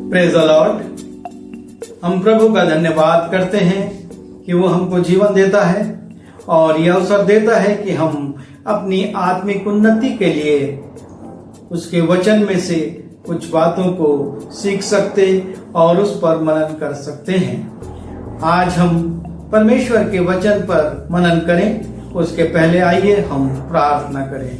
Praise the Lord. हम प्रभु का धन्यवाद करते हैं कि वो हमको जीवन देता है और यह अवसर देता है कि हम अपनी आत्मिक उन्नति के लिए उसके वचन में से कुछ बातों को सीख सकते और उस पर मनन कर सकते हैं। आज हम परमेश्वर के वचन पर मनन करें। उसके पहले आइए हम प्रार्थना करें।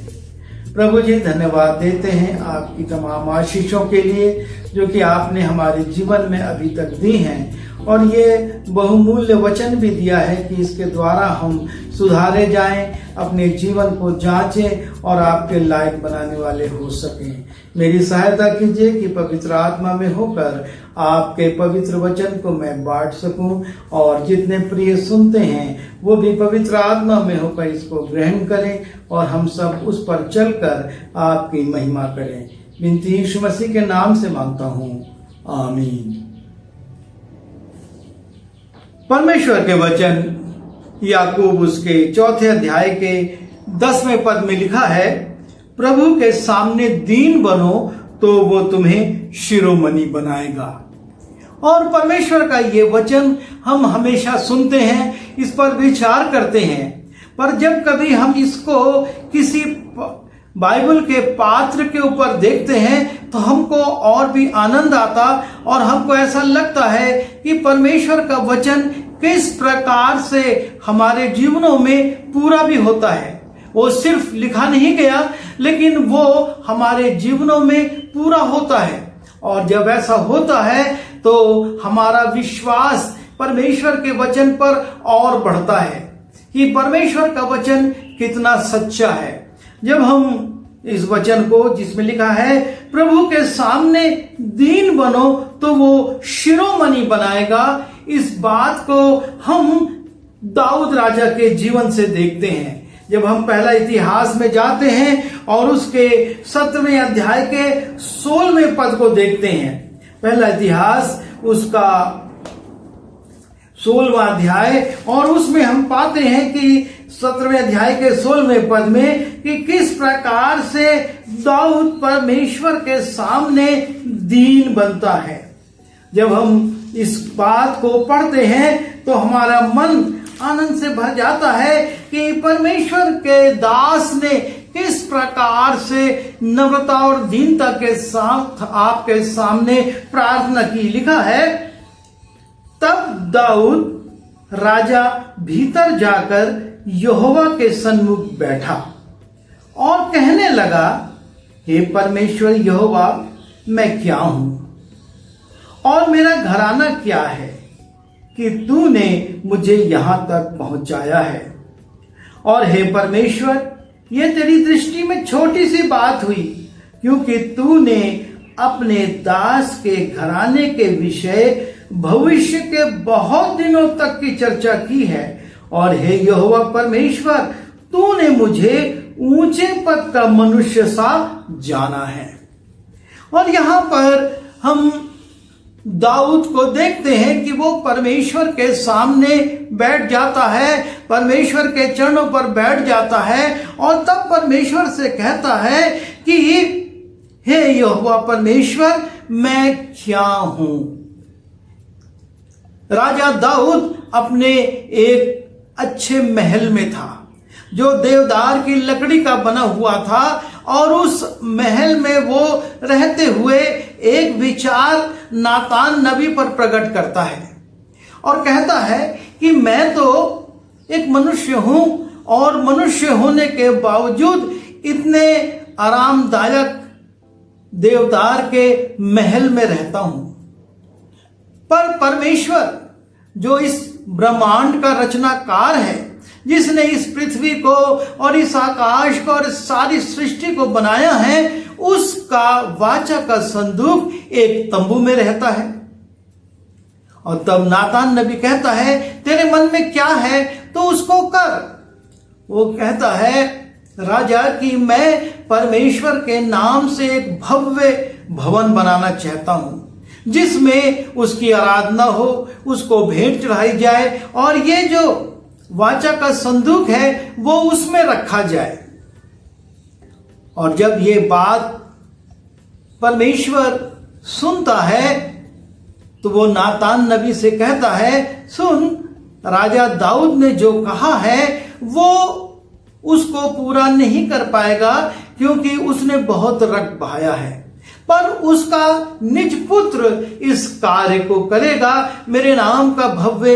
प्रभु जी, धन्यवाद देते हैं आपकी तमाम आशीषों के लिए जो कि आपने हमारे जीवन में अभी तक दी हैं, और ये बहुमूल्य वचन भी दिया है कि इसके द्वारा हम सुधारे जाएं, अपने जीवन को जांचें और आपके लायक बनाने वाले हो सकें। मेरी सहायता कीजिए कि पवित्र आत्मा में होकर आपके पवित्र वचन को मैं बांट सकूं और जितने प्रिय सुनते हैं वो भी पवित्र आत्मा में होकर इसको ग्रहण करें और हम सब उस पर चलकर आपकी महिमा करें। विनती यीशु मसीह के नाम से मांगता हूं, आमीन। परमेश्वर के वचन याकूब उसके 4 अध्याय के 10वें पद में लिखा है, प्रभु के सामने दीन बनो तो वो तुम्हें शिरोमणि बनाएगा। और परमेश्वर का ये वचन हम हमेशा सुनते हैं, इस पर विचार करते हैं, पर जब कभी हम इसको किसी बाइबल के पात्र के ऊपर देखते हैं तो हमको और भी आनंद आता और हमको ऐसा लगता है कि परमेश्वर का वचन किस प्रकार से हमारे जीवनों में पूरा भी होता है। वो सिर्फ लिखा नहीं गया, लेकिन वो हमारे जीवनों में पूरा होता है। और जब ऐसा होता है तो हमारा विश्वास परमेश्वर के वचन पर और बढ़ता है कि परमेश्वर का वचन कितना सच्चा है। जब हम इस वचन को जिसमें लिखा है प्रभु के सामने दीन बनो तो वो शिरोमणि बनाएगा, इस बात को हम दाऊद राजा के जीवन से देखते हैं। जब हम पहला इतिहास में जाते हैं और उसके 17वें अध्याय के 16वें पद को देखते हैं, पहला इतिहास उसका 16वां अध्याय, और उसमें हम पाते हैं कि 17वें अध्याय के 16वें पद में कि किस प्रकार से दाऊद परमेश्वर के सामने दीन बनता है। जब हम इस बात को पढ़ते हैं तो हमारा मन आनंद से भर जाता है कि परमेश्वर के दास ने किस प्रकार से नम्रता और दीनता के साथ आपके सामने प्रार्थना की। लिखा है, तब दाऊद राजा भीतर जाकर यहोवा के सन्मुख बैठा और कहने लगा, हे परमेश्वर यहोवा, मैं क्या हूं और मेरा घराना क्या है कि तूने मुझे यहां तक पहुंचाया है। और हे परमेश्वर, ये तेरी दृष्टि में छोटी सी बात हुई, क्योंकि तूने अपने दास के घराने के विषय भविष्य के बहुत दिनों तक की चर्चा की है। और हे यहोवा परमेश्वर, तूने मुझे ऊंचे पद का मनुष्य सा जाना है। और यहां पर हम दाऊद को देखते हैं कि वो परमेश्वर के सामने बैठ जाता है, परमेश्वर के चरणों पर बैठ जाता है और तब परमेश्वर से कहता है कि हे यहोवा परमेश्वर, मैं क्या हूं। राजा दाऊद अपने एक अच्छे महल में था जो देवदार की लकड़ी का बना हुआ था, और उस महल में वो रहते हुए एक विचार नातान नबी पर प्रकट करता है और कहता है कि मैं तो एक मनुष्य हूं और मनुष्य होने के बावजूद इतने आरामदायक देवदार के महल में रहता हूं, पर परमेश्वर जो इस ब्रह्मांड का रचनाकार है, जिसने इस पृथ्वी को और इस आकाश को और सारी सृष्टि को बनाया है, उसका वाचा का संदूक एक तंबू में रहता है। और तब नातान नबी कहता है, तेरे मन में क्या है तो उसको कर। वो कहता है, राजा, कि मैं परमेश्वर के नाम से एक भव्य भवन बनाना चाहता हूं जिसमें उसकी आराधना हो, उसको भेंट चढ़ाई जाए और ये जो वाचा का संदूक है वो उसमें रखा जाए। और जब ये बात परमेश्वर सुनता है तो वो नातान नबी से कहता है, सुन, राजा दाऊद ने जो कहा है वो उसको पूरा नहीं कर पाएगा, क्योंकि उसने बहुत रक्त बहाया है, पर उसका निज पुत्र इस कार्य को करेगा, मेरे नाम का भव्य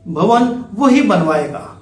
भवन वही बनवाएगा।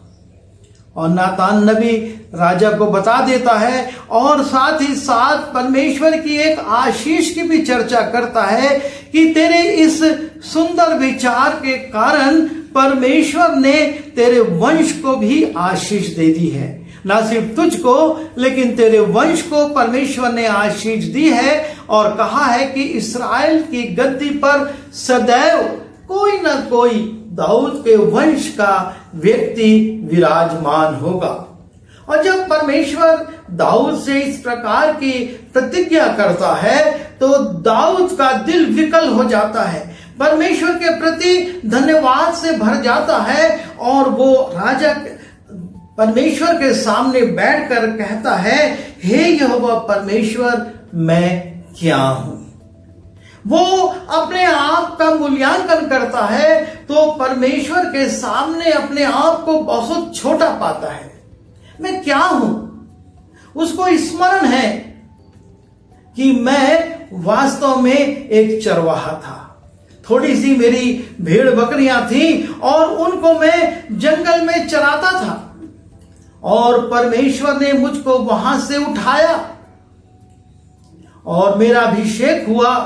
और नातान नबी राजा को बता देता है और साथ ही साथ परमेश्वर की एक आशीष की भी चर्चा करता है कि तेरे इस सुंदर विचार के कारण परमेश्वर ने तेरे वंश को भी आशीष दे दी है। ना सिर्फ तुझको, लेकिन तेरे वंश को परमेश्वर ने आशीष दी है और कहा है कि इस्राएल की गद्दी पर सदैव कोई ना कोई दाऊद के वंश का व्यक्ति विराजमान होगा। और जब परमेश्वर दाऊद से इस प्रकार की प्रतिज्ञा करता है तो दाऊद का दिल विकल हो जाता है, परमेश्वर के प्रति धन्यवाद से भर जाता है और वो राजा परमेश्वर के सामने बैठकर कहता है, हे यहोवा परमेश्वर, मैं क्या हूं। वो अपने आप का मूल्यांकन करता है तो परमेश्वर के सामने अपने आप को बहुत छोटा पाता है। मैं क्या हूं? उसको स्मरण है कि मैं वास्तव में एक चरवाहा था। थोड़ी सी मेरी भेड़ बकरियां थी और उनको मैं जंगल में चराता था और परमेश्वर ने मुझको वहां से उठाया और मेरा अभिषेक हुआ।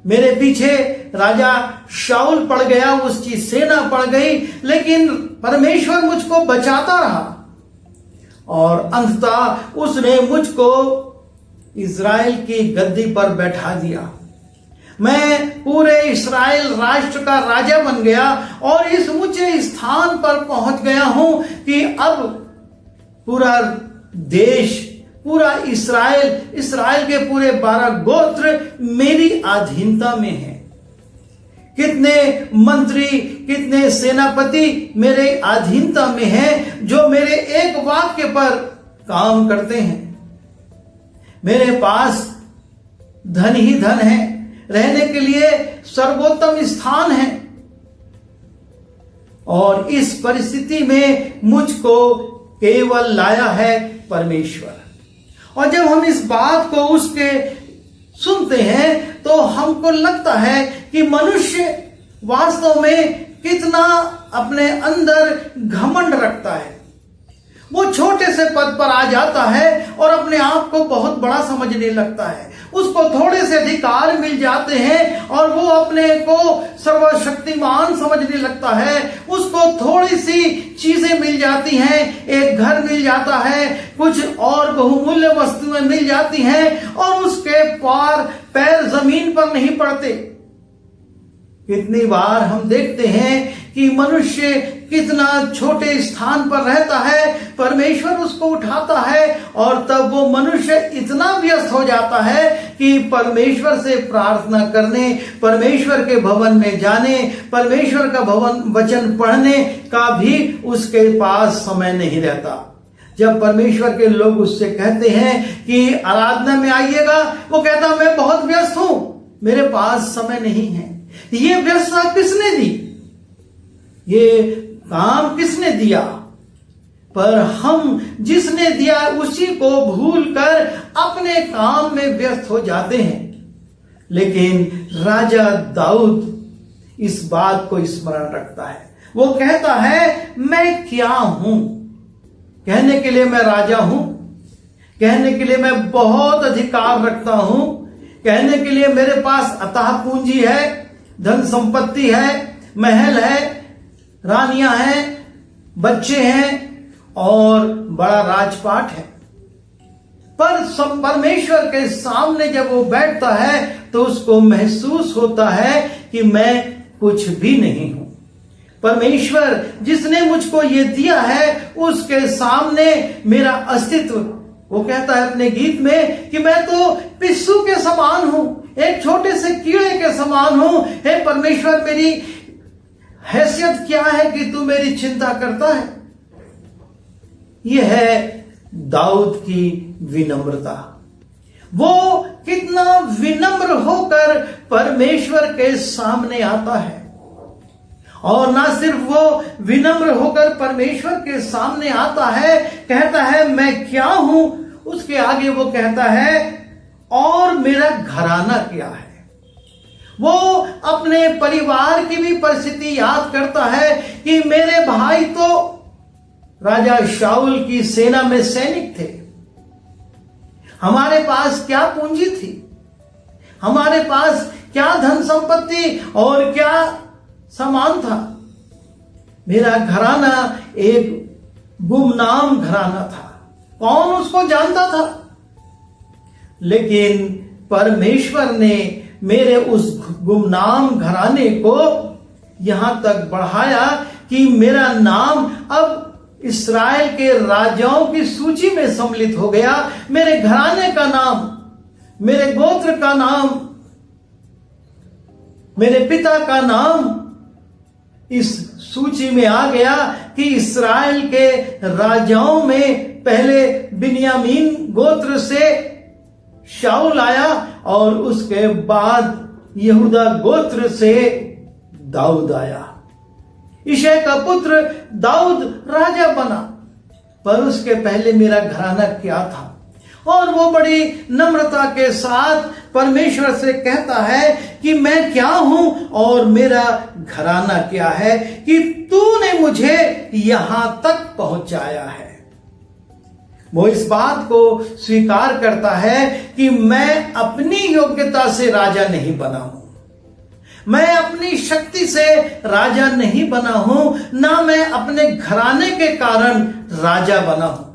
मेरे पीछे राजा शाऊल पड़ गया, उसकी सेना पड़ गई, लेकिन परमेश्वर मुझको बचाता रहा और अंततः उसने मुझको इज़राइल की गद्दी पर बैठा दिया। मैं पूरे इस्राएल राष्ट्र का राजा बन गया और इस ऊंचे स्थान पर पहुंच गया हूं कि अब पूरा देश, पूरा इस्राएल के पूरे 12 गोत्र मेरी अधीनता में है। कितने मंत्री, कितने सेनापति मेरे अधीनता में हैं, जो मेरे एक वाक्य पर काम करते हैं। मेरे पास धन ही धन है, रहने के लिए सर्वोत्तम स्थान है, और इस परिस्थिति में मुझको केवल लाया है परमेश्वर। और जब हम इस बात को उसके सुनते हैं तो हमको लगता है कि मनुष्य वास्तव में कितना अपने अंदर घमंड रखता है। वो छोटे से पद पर आ जाता है और अपने आप को बहुत बड़ा समझने लगता है। उसको थोड़े से अधिकार मिल जाते हैं और वो अपने को सर्वशक्तिमान समझने लगता है। उसको थोड़ी सी चीजें मिल जाती हैं, एक घर मिल जाता है, कुछ और बहुमूल्य वस्तुएं मिल जाती हैं और उसके पैर जमीन पर नहीं पड़ते। कितनी बार हम देखते हैं कि मनुष्य कितना छोटे स्थान पर रहता है, परमेश्वर उसको उठाता है और तब वो मनुष्य इतना व्यस्त हो जाता है कि परमेश्वर से प्रार्थना करने, परमेश्वर के भवन में जाने, परमेश्वर का वचन पढ़ने का भी उसके पास समय नहीं रहता। जब परमेश्वर के लोग उससे कहते हैं कि आराधना में आइएगा, वो कहता मैं बहुत व्यस्त हूं, मेरे पास समय नहीं है। ये व्यवस्था किसने दी? ये काम किसने दिया? पर हम जिसने दिया उसी को भूलकर अपने काम में व्यस्त हो जाते हैं। लेकिन राजा दाऊद इस बात को स्मरण रखता है। वो कहता है मैं क्या हूं? कहने के लिए मैं राजा हूं, कहने के लिए मैं बहुत अधिकार रखता हूं, कहने के लिए मेरे पास अथाह पूंजी है, धन संपत्ति है, महल है, रानियां हैं, बच्चे हैं और बड़ा राजपाट है। पर परमेश्वर के सामने जब वो बैठता है तो उसको महसूस होता है कि मैं कुछ भी नहीं हूं। परमेश्वर जिसने मुझको ये दिया है उसके सामने मेरा अस्तित्व, वो कहता है अपने गीत में कि मैं तो पिस्सू के समान हूं, एक छोटे से कीड़े के समान हूं। हे परमेश्वर, मेरी हैसियत क्या है कि तू मेरी चिंता करता है? यह है दाऊद की विनम्रता। वो कितना विनम्र होकर परमेश्वर के सामने आता है। और ना सिर्फ वो विनम्र होकर परमेश्वर के सामने आता है, कहता है मैं क्या हूं, उसके आगे वो कहता है और मेरा घराना क्या है। वो अपने परिवार की भी परिस्थिति याद करता है कि मेरे भाई तो राजा शाऊल की सेना में सैनिक थे, हमारे पास क्या पूंजी थी, हमारे पास क्या धन संपत्ति और क्या सामान था। मेरा घराना एक गुमनाम घराना था, कौन उसको जानता था। लेकिन परमेश्वर ने मेरे उस गुमनाम घराने को यहां तक बढ़ाया कि मेरा नाम अब इस्राएल के राजाओं की सूची में सम्मिलित हो गया। मेरे घराने का नाम, मेरे गोत्र का नाम, मेरे पिता का नाम इस सूची में आ गया कि इस्राएल के राजाओं में पहले बिन्यामीन गोत्र से शाऊल आया और उसके बाद यहूदा गोत्र से दाऊद आया। यिशै का पुत्र दाऊद राजा बना, पर उसके पहले मेरा घराना क्या था। और वो बड़ी नम्रता के साथ परमेश्वर से कहता है कि मैं क्या हूं और मेरा घराना क्या है, कि तूने मुझे यहां तक पहुंचाया है। वो इस बात को स्वीकार करता है कि मैं अपनी योग्यता से राजा नहीं बना हूं, मैं अपनी शक्ति से राजा नहीं बना हूं, ना मैं अपने घराने के कारण राजा बना हूं।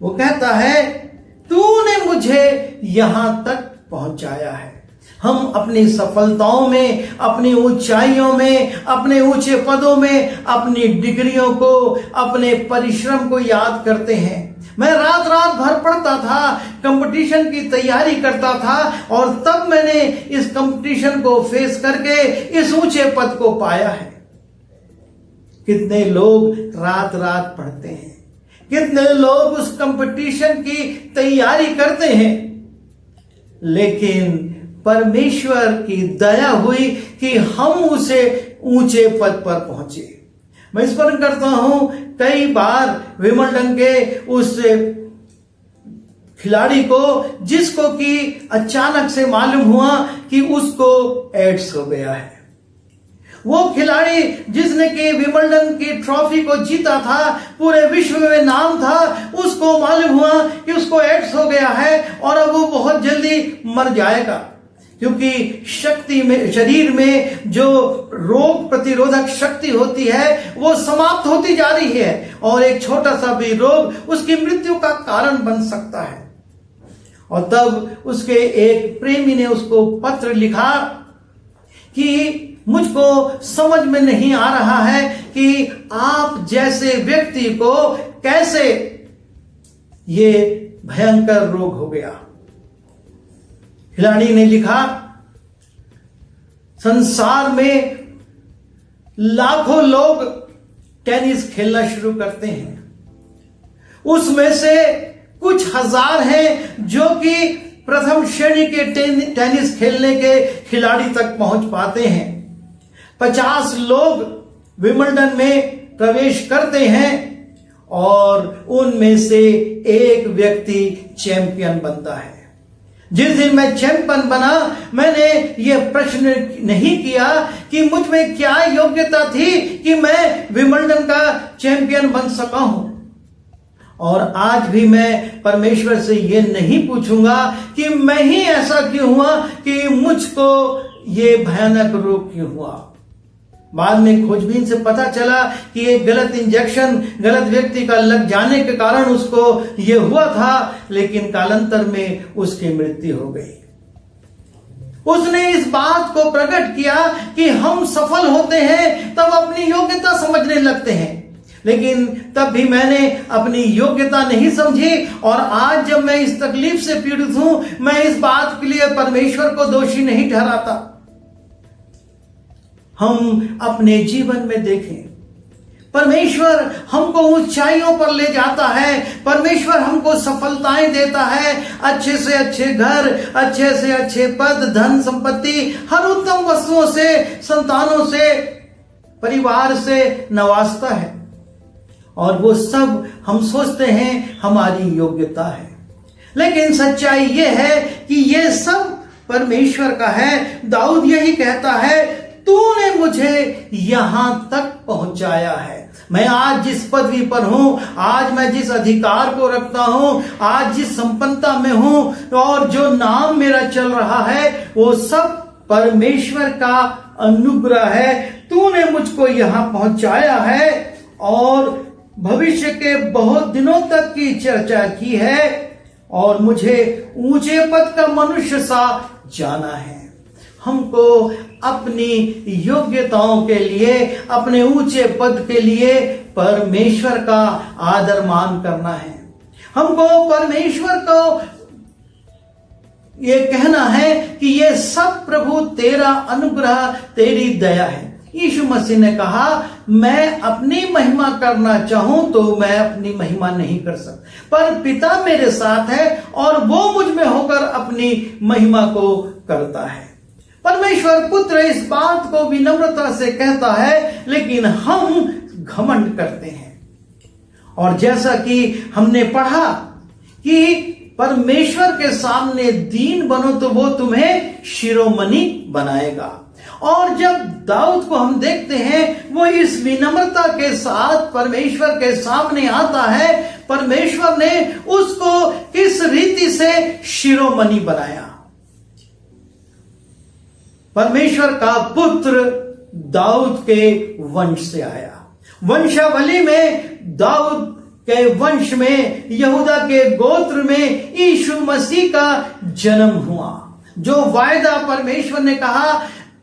वो कहता है तूने मुझे यहां तक पहुंचाया है। हम अपनी सफलताओं में, अपनी ऊंचाइयों में, अपने ऊंचे पदों में, अपनी डिग्रियों को, अपने परिश्रम को याद करते हैं। मैं रात रात भर पढ़ता था, कंपटीशन की तैयारी करता था और तब मैंने इस कंपटीशन को फेस करके इस ऊंचे पद को पाया है। कितने लोग रात रात पढ़ते हैं, कितने लोग उस कंपटीशन की तैयारी करते हैं, लेकिन परमेश्वर की दया हुई कि हम उसे ऊंचे पद पर पहुंचे। मैं स्मरण करता हूं कई बार विंबलडन के उस खिलाड़ी को, जिसको कि अचानक से मालूम हुआ कि उसको एड्स हो गया है। वो खिलाड़ी जिसने कि विंबलडन की ट्रॉफी को जीता था, पूरे विश्व में नाम था, उसको मालूम हुआ कि उसको एड्स हो गया है और अब वो बहुत जल्दी मर जाएगा, क्योंकि शक्ति में, शरीर में जो रोग प्रतिरोधक शक्ति होती है वो समाप्त होती जा रही है और एक छोटा सा भी रोग उसकी मृत्यु का कारण बन सकता है। और तब उसके एक प्रेमी ने उसको पत्र लिखा कि मुझको समझ में नहीं आ रहा है कि आप जैसे व्यक्ति को कैसे ये भयंकर रोग हो गया। खिलाड़ी ने लिखा, संसार में लाखों लोग टेनिस खेलना शुरू करते हैं, उसमें से कुछ हजार हैं जो कि प्रथम श्रेणी के टेनिस खेलने के खिलाड़ी तक पहुंच पाते हैं। 50 लोग विंबलडन में प्रवेश करते हैं और उनमें से एक व्यक्ति चैंपियन बनता है। जिस दिन मैं चैंपियन बना, मैंने यह प्रश्न नहीं किया कि मुझ में क्या योग्यता थी कि मैं विंबलडन का चैंपियन बन सका हूं। और आज भी मैं परमेश्वर से यह नहीं पूछूंगा कि मैं ही ऐसा क्यों हुआ, कि मुझको ये भयानक रोग क्यों हुआ। बाद में खोजबीन से पता चला कि एक गलत इंजेक्शन गलत व्यक्ति का लग जाने के कारण उसको ये हुआ था, लेकिन कालांतर में उसकी मृत्यु हो गई। उसने इस बात को प्रकट किया कि हम सफल होते हैं तब अपनी योग्यता समझने लगते हैं, लेकिन तब भी मैंने अपनी योग्यता नहीं समझी। और आज जब मैं इस तकलीफ से पीड़ित हूं, मैं इस बात के लिए परमेश्वर को दोषी नहीं ठहराता। हम अपने जीवन में देखें, परमेश्वर हमको ऊंचाइयों पर ले जाता है। परमेश्वर हमको सफलताएं देता है, अच्छे से अच्छे घर, अच्छे से अच्छे पद, धन संपत्ति, हर उत्तम वस्तुओं से, संतानों से, परिवार से नवाजता है। और वो सब हम सोचते हैं हमारी योग्यता है, लेकिन सच्चाई ये है कि ये सब परमेश्वर का है। दाऊद यही कहता है, तूने मुझे यहां तक पहुंचाया है। मैं आज जिस पदवी पर हूं, आज मैं जिस अधिकार को रखता हूं, आज जिस संपन्नता में हूं और जो नाम मेरा चल रहा है, वो सब परमेश्वर का अनुग्रह है। तूने मुझको यहां पहुंचाया है और भविष्य के बहुत दिनों तक की चर्चा की है और मुझे ऊंचे पद का मनुष्य सा जाना है। हमको अपनी योग्यताओं के लिए, अपने ऊंचे पद के लिए परमेश्वर का आदर मान करना है। हमको परमेश्वर को ये कहना है कि ये सब प्रभु तेरा अनुग्रह, तेरी दया है। यीशु मसीह ने कहा, मैं अपनी महिमा करना चाहूं तो मैं अपनी महिमा नहीं कर सकता, पर पिता मेरे साथ है और वो मुझ में होकर अपनी महिमा को करता है। परमेश्वर पुत्र इस बात को विनम्रता से कहता है, लेकिन हम घमंड करते हैं। और जैसा कि हमने पढ़ा कि परमेश्वर के सामने दीन बनो तो वो तुम्हें शिरोमणि बनाएगा। और जब दाऊद को हम देखते हैं, वो इस विनम्रता के साथ परमेश्वर के सामने आता है। परमेश्वर ने उसको किस रीति से शिरोमणि बनाया। परमेश्वर का पुत्र दाऊद के वंश से आया। वंशावली में दाऊद के वंश में, यहूदा के गोत्र में यीशु मसीह का जन्म हुआ। जो वायदा परमेश्वर ने कहा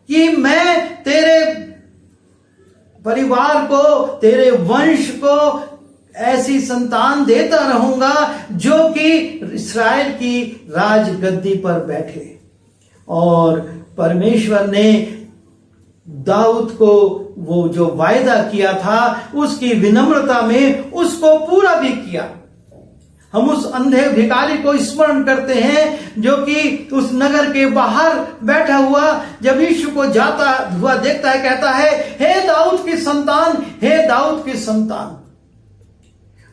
कि मैं तेरे परिवार को, तेरे वंश को ऐसी संतान देता रहूंगा जो कि इस्राएल की राजगद्दी पर बैठे। और परमेश्वर ने दाऊद को वो जो वायदा किया था, उसकी विनम्रता में उसको पूरा भी किया। हम उस अंधे भिखारी को स्मरण करते हैं जो कि उस नगर के बाहर बैठा हुआ जब यीशु को जाता हुआ देखता है, कहता है, हे दाऊद की संतान, हे दाऊद की संतान।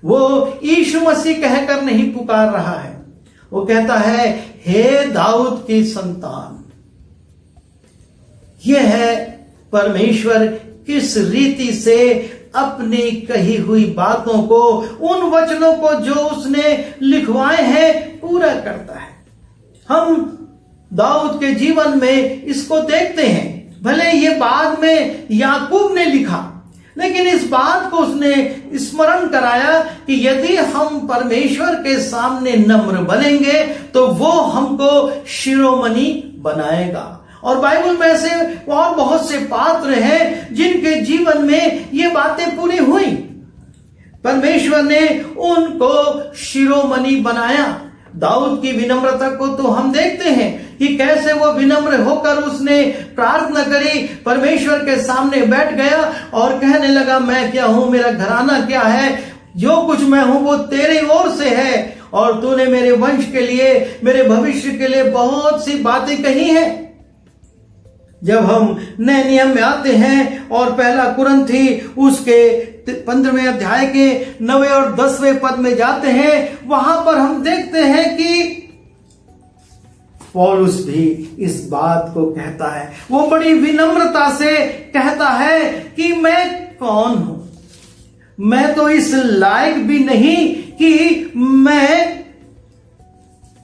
वो यीशु मसीह कहकर नहीं पुकार रहा है, वो कहता है, हे दाऊद की संतान। यह है परमेश्वर किस रीति से अपनी कही हुई बातों को, उन वचनों को जो उसने लिखवाए हैं, पूरा करता है। हम दाऊद के जीवन में इसको देखते हैं। भले ये बाद में याकूब ने लिखा, लेकिन इस बात को उसने स्मरण कराया कि यदि हम परमेश्वर के सामने नम्र बनेंगे तो वो हमको शिरोमणि बनाएगा। और बाइबल में से और बहुत से पात्र हैं जिनके जीवन में ये बातें पूरी हुई। परमेश्वर ने उनको शिरोमणि बनाया। दाऊद की विनम्रता को तो हम देखते हैं कि कैसे वो विनम्र होकर उसने प्रार्थना करी, परमेश्वर के सामने बैठ गया और कहने लगा, मैं क्या हूं, मेरा घराना क्या है, जो कुछ मैं हूं वो तेरे ओर से है और तूने मेरे वंश के लिए, मेरे भविष्य के लिए बहुत सी बातें कही हैं। जब हम नए नियम में आते हैं और पहला कुरिन्थी उसके 15वें अध्याय के 9वें और 10वें पद में जाते हैं, वहां पर हम देखते हैं कि पौलुस भी इस बात को कहता है। वो बड़ी विनम्रता से कहता है कि मैं कौन हूं, मैं तो इस लायक भी नहीं कि मैं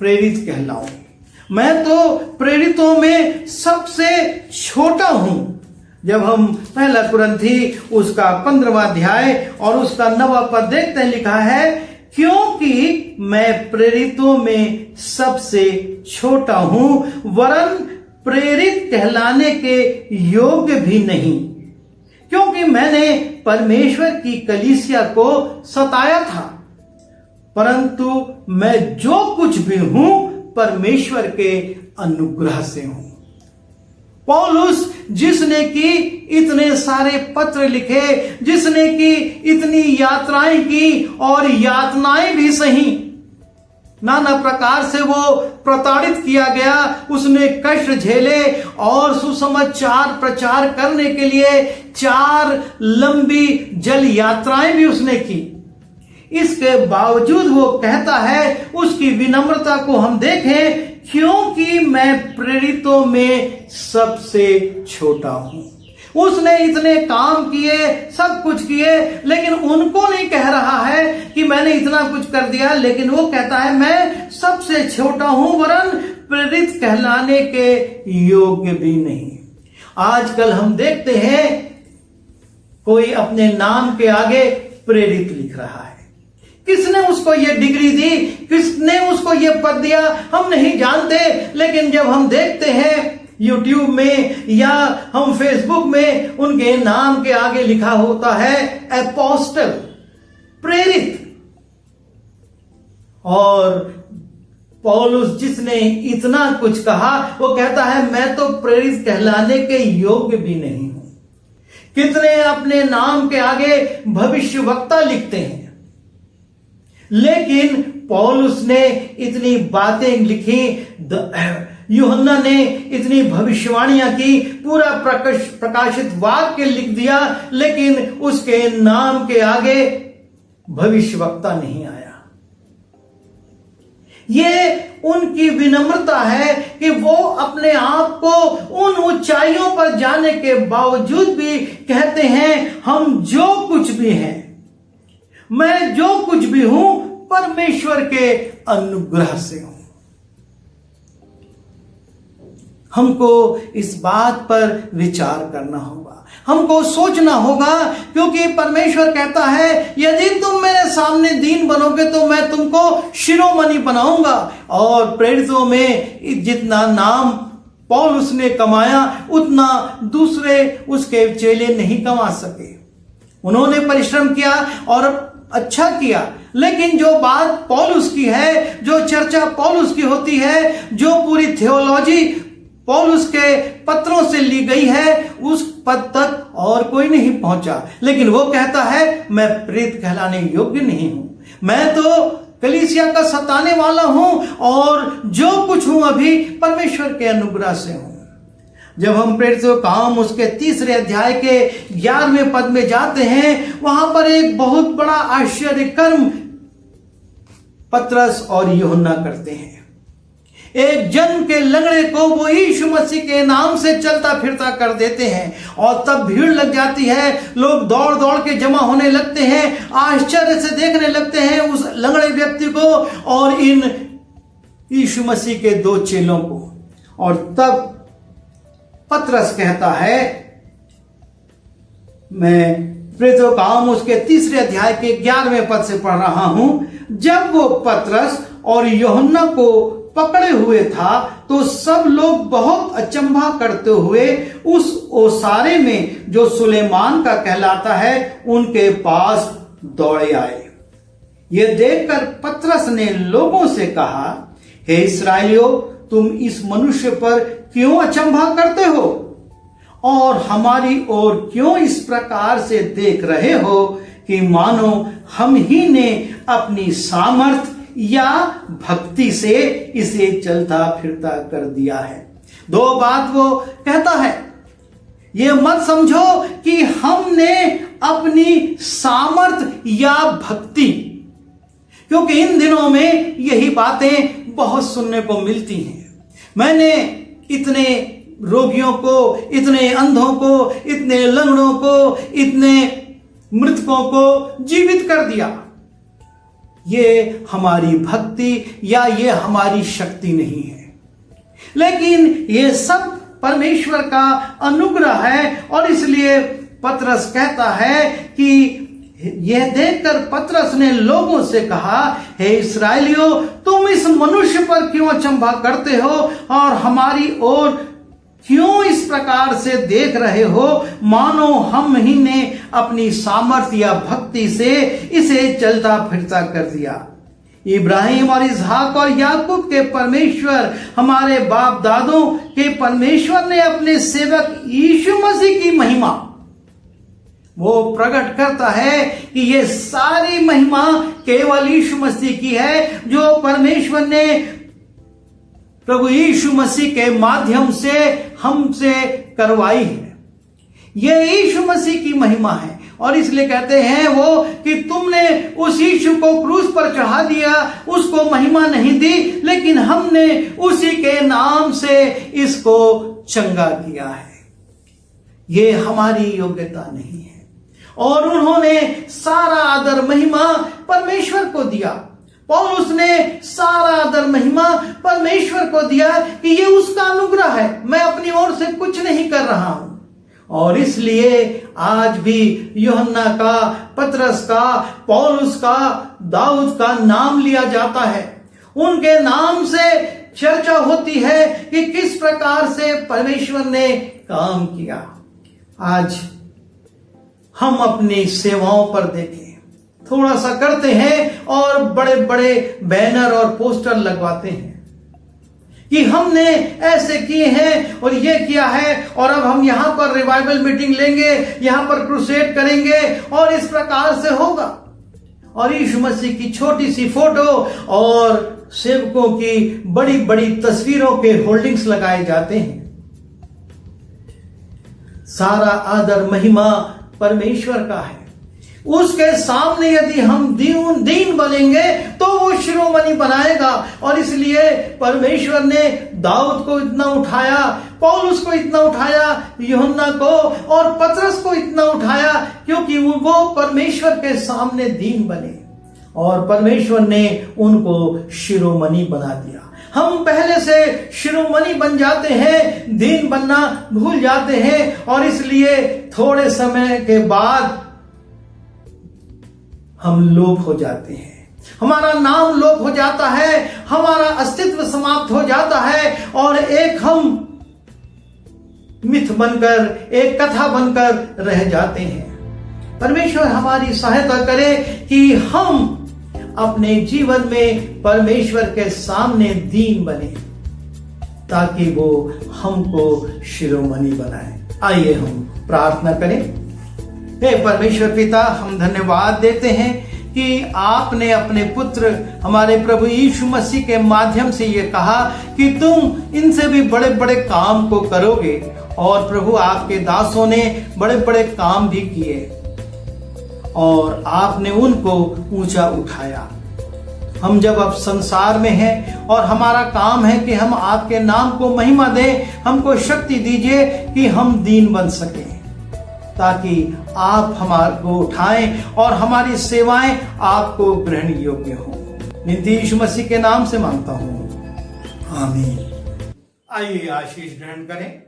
प्रेरित कहलाऊं, मैं तो प्रेरितों में सबसे छोटा हूं। जब हम पहला कुरिन्थी उसका 15वां अध्याय और उसका 9वां पद देखते हैं, लिखा है, क्योंकि मैं प्रेरितों में सबसे छोटा हूं, वरन प्रेरित कहलाने के योग्य भी नहीं, क्योंकि मैंने परमेश्वर की कलीसिया को सताया था, परंतु मैं जो कुछ भी हूं परमेश्वर के अनुग्रह से हूं। पौलुस जिसने कि इतने सारे पत्र लिखे, जिसने कि इतनी यात्राएं की और यातनाएं भी सही, नाना प्रकार से वो प्रताड़ित किया गया, उसने कष्ट झेले और सुसमाचार प्रचार करने के लिए 4 लंबी जल यात्राएं भी उसने की। इसके बावजूद वो कहता है, उसकी विनम्रता को हम देखें, क्योंकि मैं प्रेरितों में सबसे छोटा हूं। उसने इतने काम किए, सब कुछ किए, लेकिन उनको नहीं कह रहा है कि मैंने इतना कुछ कर दिया, लेकिन वो कहता है मैं सबसे छोटा हूं, वरन प्रेरित कहलाने के योग्य भी नहीं। आजकल हम देखते हैं कोई अपने नाम के आगे प्रेरित लिख रहा है। किसने उसको ये डिग्री दी, किसने उसको ये पद दिया, हम नहीं जानते, लेकिन जब हम देखते हैं YouTube में या हम Facebook में, उनके नाम के आगे लिखा होता है अपोस्टल, प्रेरित। और पौलुस जिसने इतना कुछ कहा, वो कहता है मैं तो प्रेरित कहलाने के योग्य भी नहीं हूं। कितने अपने नाम के आगे भविष्यवक्ता लिखते हैं, लेकिन पौलुस ने इतनी बातें लिखी, यूहन्ना ने इतनी भविष्यवाणियां की, पूरा प्रकाशित वाक्य लिख दिया, लेकिन उसके नाम के आगे भविष्यवक्ता नहीं आया। ये उनकी विनम्रता है कि वो अपने आप को उन ऊंचाइयों पर जाने के बावजूद भी कहते हैं हम जो कुछ भी हैं, मैं जो कुछ भी हूं, परमेश्वर के अनुग्रह से हूं। हमको इस बात पर विचार करना होगा, हमको सोचना होगा, क्योंकि परमेश्वर कहता है यदि तुम मेरे सामने दीन बनोगे तो मैं तुमको शिरोमणि बनाऊंगा। और प्रेरितों में जितना नाम पौलुस ने कमाया, उतना दूसरे उसके चेले नहीं कमा सके। उन्होंने परिश्रम किया और अच्छा किया, लेकिन जो बात पौलुस की है, जो चर्चा पौलुस की होती है, जो पूरी थियोलॉजी पौलुस के पत्रों से ली गई है, उस पद तक और कोई नहीं पहुंचा। लेकिन वो कहता है मैं प्रेरित कहलाने योग्य नहीं हूं, मैं तो कलीसिया का सताने वाला हूं, और जो कुछ हूं अभी परमेश्वर के अनुग्रह से हूं। जब हम प्रेरितों का काम उसके 3 अध्याय के 11वें पद में जाते हैं, वहां पर एक बहुत बड़ा आश्चर्य कर्म पतरस और यूहन्ना करते हैं। एक जन के लंगड़े को वो यीशु मसीह के नाम से चलता फिरता कर देते हैं, और तब भीड़ लग जाती है, लोग दौड़ दौड़ के जमा होने लगते हैं, आश्चर्य से देखने लगते हैं उस लंगड़े व्यक्ति को और इन यीशु मसीह के 2 चेलों को। और तब पतरस कहता है, मैं प्रेरितों का काम उसके 3 अध्याय के 11वें पद से पढ़ रहा हूं। जब वो पतरस और यूहन्ना को पकड़े हुए था तो सब लोग बहुत अचंभा करते हुए उस ओसारे में जो सुलेमान का कहलाता है उनके पास दौड़े आए। ये देखकर पतरस ने लोगों से कहा, हे इस्राएलियों, तुम इस मनुष्य पर क्यों अचंभा करते हो और हमारी ओर क्यों इस प्रकार से देख रहे हो कि मानो हम ही ने अपनी सामर्थ या भक्ति से इसे चलता फिरता कर दिया है। 2 बात वो कहता है, ये मत समझो कि हमने अपनी सामर्थ या भक्ति, क्योंकि इन दिनों में यही बातें बहुत सुनने को मिलती हैं। मैंने इतने रोगियों को, इतने अंधों को, इतने लंगड़ों को, इतने मृतकों को जीवित कर दिया। ये हमारी भक्ति या ये हमारी शक्ति नहीं है, लेकिन ये सब परमेश्वर का अनुग्रह है। और इसलिए पतरस कहता है कि यह देखकर पतरस ने लोगों से कहा, हे इस्राएलियों, तुम इस मनुष्य पर क्यों अचंभा करते हो और हमारी ओर क्यों इस प्रकार से देख रहे हो, मानो हम ही ने अपनी सामर्थ्य या भक्ति से इसे चलता फिरता कर दिया। इब्राहिम और इसहाक और याकूब के परमेश्वर, हमारे बाप दादों के परमेश्वर ने अपने सेवक यीशु मसीह की महिमा वो प्रकट करता है कि ये सारी महिमा केवल यीशु मसीह की है, जो परमेश्वर ने प्रभु यीशु मसीह के माध्यम से हमसे करवाई है। ये यीशु मसीह की महिमा है। और इसलिए कहते हैं वो कि तुमने उस यीशु को क्रूस पर चढ़ा दिया, उसको महिमा नहीं दी, लेकिन हमने उसी के नाम से इसको चंगा किया है। ये हमारी योग्यता नहीं है। और उन्होंने सारा आदर महिमा परमेश्वर को दिया। पौलुस ने सारा आदर महिमा परमेश्वर को दिया कि ये उसका अनुग्रह है, मैं अपनी ओर से कुछ नहीं कर रहा हूं। और इसलिए आज भी यूहन्ना का, पतरस का, पौलुस का, दाऊद का नाम लिया जाता है। उनके नाम से चर्चा होती है कि किस प्रकार से परमेश्वर ने काम किया। आज हम अपनी सेवाओं पर देखें, थोड़ा सा करते हैं और बड़े बड़े बैनर और पोस्टर लगवाते हैं कि हमने ऐसे किए हैं और ये किया है, और अब हम यहां पर रिवाइवल मीटिंग लेंगे, यहां पर क्रूसेड करेंगे और इस प्रकार से होगा। और यीशु मसीह की छोटी सी फोटो और सेवकों की बड़ी बड़ी तस्वीरों के होल्डिंग्स लगाए जाते हैं। सारा आदर महिमा परमेश्वर का है। उसके सामने यदि हम दीन बनेंगे तो वो शिरोमणि बनाएगा। और इसलिए परमेश्वर ने दाऊद को इतना उठाया, पौलुस को इतना उठाया, यूहन्ना को और पतरस को इतना उठाया, क्योंकि वो परमेश्वर के सामने दीन बने और परमेश्वर ने उनको शिरोमणि बना दिया। हम पहले से शिरोमणि बन जाते हैं, दीन बनना भूल जाते हैं, और इसलिए थोड़े समय के बाद हम लोप हो जाते हैं, हमारा नाम लोप हो जाता है, हमारा अस्तित्व समाप्त हो जाता है, और एक हम मिथ बनकर, एक कथा बनकर रह जाते हैं। परमेश्वर हमारी सहायता करे कि हम अपने जीवन में परमेश्वर के सामने दीन बने, ताकि वो हमको शिरोमणि बनाए। आइए हम प्रार्थना करें। हे परमेश्वर पिता, हम धन्यवाद देते हैं कि आपने अपने पुत्र हमारे प्रभु यीशु मसीह के माध्यम से ये कहा कि तुम इनसे भी बड़े बड़े काम को करोगे। और प्रभु, आपके दासों ने बड़े बड़े काम भी किए और आपने उनको ऊंचा उठाया। हम जब अब संसार में हैं और हमारा काम है कि हम आपके नाम को महिमा दें, हमको शक्ति दीजिए कि हम दीन बन सकें, ताकि आप हमारे को उठाएं और हमारी सेवाएं आपको ग्रहण योग्य हों। नित्य यीशु मसीह के नाम से मांगता हूं, आमीन। आइए आशीष ग्रहण करें।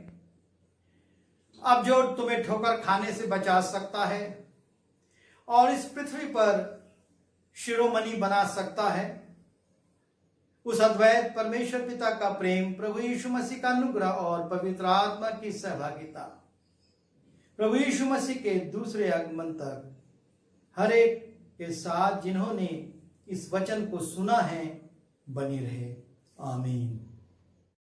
अब जो तुम्हें ठोकर खाने से बचा सकता है और इस पृथ्वी पर शिरोमणि बना सकता है, उस अद्वैत परमेश्वर पिता का प्रेम, प्रभु यीशु मसीह का अनुग्रह और पवित्र आत्मा की सहभागिता प्रभु यीशु मसीह के दूसरे आगमन तक हर एक के साथ जिन्होंने इस वचन को सुना है बनी रहे। आमीन।